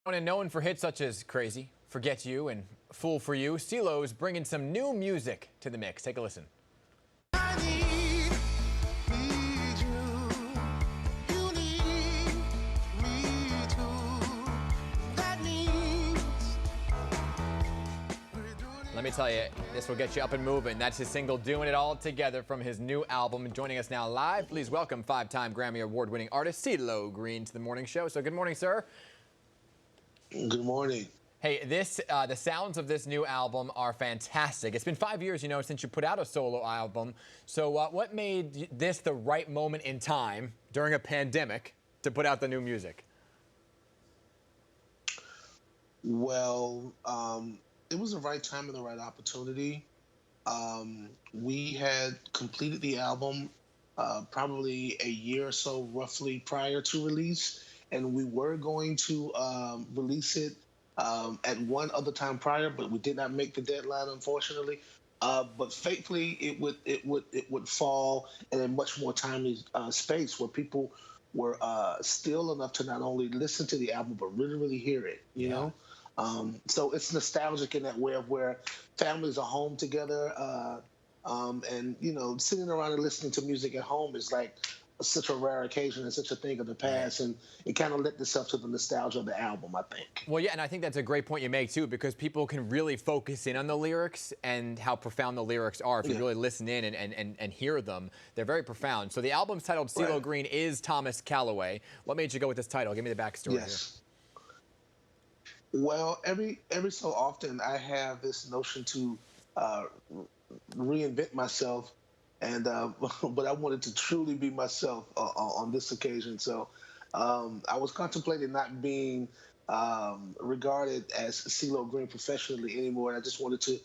And known for hits such as Crazy, Forget You, and Fool for You, CeeLo is bringing some new music to the mix. Take a listen. I need you. You need me too. That means we're doing it. Let me tell you, this will get you up and moving. That's his single, Doing It All Together, from his new album. Joining us now live, please welcome five-time Grammy Award-winning artist CeeLo Green to the morning show. So good morning, sir. Good morning. Hey, the sounds of this new album are fantastic. It's been 5 years, since you put out a solo album. So what made this the right moment in time during a pandemic to put out the new music? Well, it was the right time and the right opportunity. We had completed the album probably a year or so, roughly prior to release, and we were going to release it at one other time prior, but we did not make the deadline, unfortunately. But faithfully, it would fall in a much more timely space where people were still enough to not only listen to the album but really hear it. You Yeah. know, so it's nostalgic in that way of where families are home together, and sitting around and listening to music at home is like such a rare occasion and such a thing of the Right. past, and it kind of lent itself to the nostalgia of the album, I think. Well, yeah, and I think that's a great point you make, too, because people can really focus in on the lyrics and how profound the lyrics are. If you Yeah, really listen in and hear them, they're very profound. So the album's titled CeeLo right. Green is Thomas Callaway. What made you go with this title? Give me the backstory here. Yes. Well, every so often I have this notion to uh, reinvent myself, and but I wanted to truly be myself on this occasion. So I was contemplating not being regarded as CeeLo Green professionally anymore. I just wanted to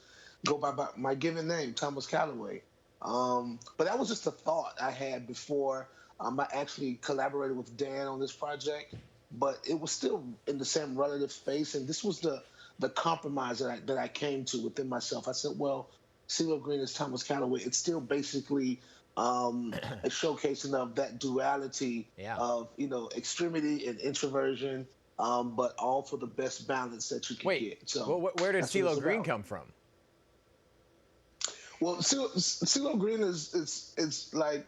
go by my given name, Thomas Callaway. But that was just a thought I had before I actually collaborated with Dan on this project. But it was still in the same relative space, and this was the compromise that I came to within myself. I said, well, CeeLo Green is Thomas Callaway. It's still basically a showcasing of that duality Yeah. of extremity and introversion, but all for the best balance that you can Wait, get. So well, where did that's what it's CeeLo Green about. come from? Well, CeeLo Green is like,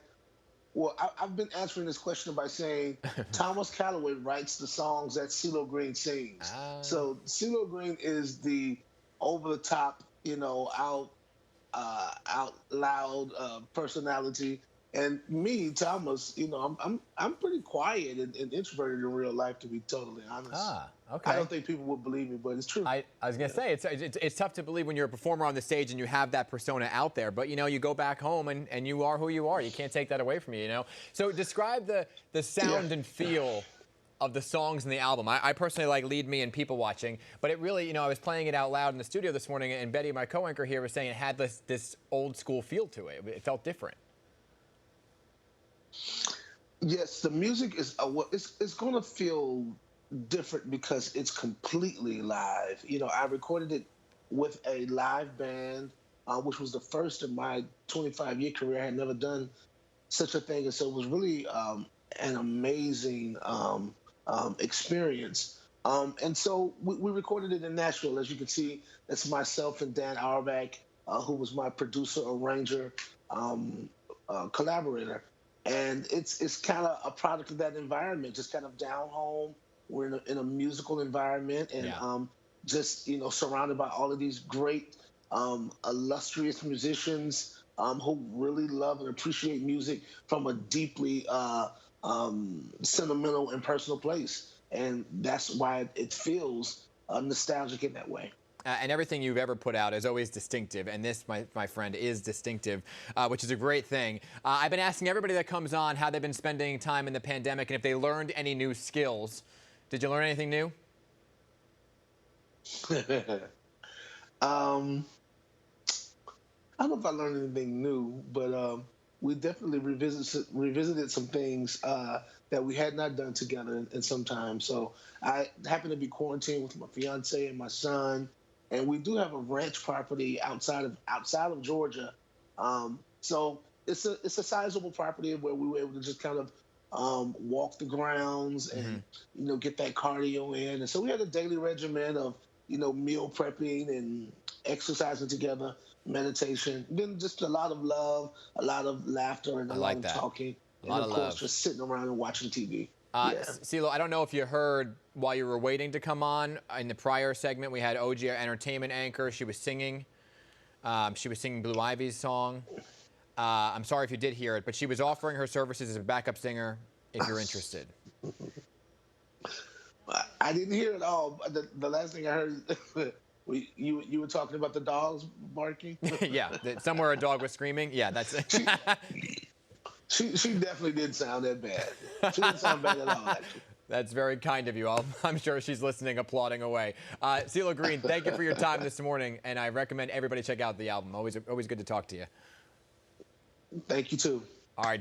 well, I've been answering this question by saying Thomas Callaway writes the songs that CeeLo Green sings. Ah. So CeeLo Green is the over the top, out loud personality, and me, Thomas, I'm pretty quiet and introverted in real life, to be totally honest. Ah, I okay. don't think people would believe me, but it's true. I was gonna Yeah. say it's tough to believe when you're a performer on the stage and you have that persona out there, but you go back home and you are who you are. You can't take that away from you. So describe the Yeah. sound and feel of the songs in the album. I personally like Lead Me and People Watching, but it really, I was playing it out loud in the studio this morning, and Betty, my co-anchor here, was saying it had this old school feel to it. It felt different. Yes, the music is it's going to feel different because it's completely live. I recorded it with a live band, which was the first in my 25-year career. I had never done such a thing, and so it was really an amazing experience. And so we recorded it in Nashville. As you can see, it's myself and Dan Auerbach, who was my producer, arranger, um, collaborator, and it's kind of a product of that environment, just kind of down home. We're in a musical environment, and Yeah. just surrounded by all of these great, illustrious musicians who really love and appreciate music from a deeply sentimental and personal place, and that's why it feels nostalgic in that way. And everything you've ever put out is always distinctive, and this, my friend, is distinctive, which is a great thing. I've been asking everybody that comes on how they've been spending time in the pandemic and if they learned any new skills. Did you learn anything new? um, I don't know if I learned anything new, but we definitely revisited some things that we had not done together in some time. So I happen to be quarantined with my fiance and my son, and we do have a ranch property outside of Georgia. So it's a sizable property where we were able to just kind of walk the grounds and get that cardio in. And so we had a daily regimen of meal prepping and exercising together, meditation, then just a lot of love, a lot of laughter, and a I lot like of that. talking, A and lot of of course love. just sitting around and watching TV. Yeah. CeeLo, I don't know if you heard while you were waiting to come on in the prior segment, we had OG, our entertainment anchor. She was singing. She was singing Blue Ivy's song. I'm sorry if you did hear it, but she was offering her services as a backup singer if you're interested. I didn't hear it all. The last thing I heard, you were talking about the dogs barking. Yeah, somewhere a dog was screaming. Yeah, that's she, she definitely didn't sound that bad. She didn't sound bad at all, actually. That's very kind of you. I'm sure she's listening, applauding away. CeeLo Green, thank you for your time this morning, and I recommend everybody check out the album. Always good to talk to you. Thank you too. All right.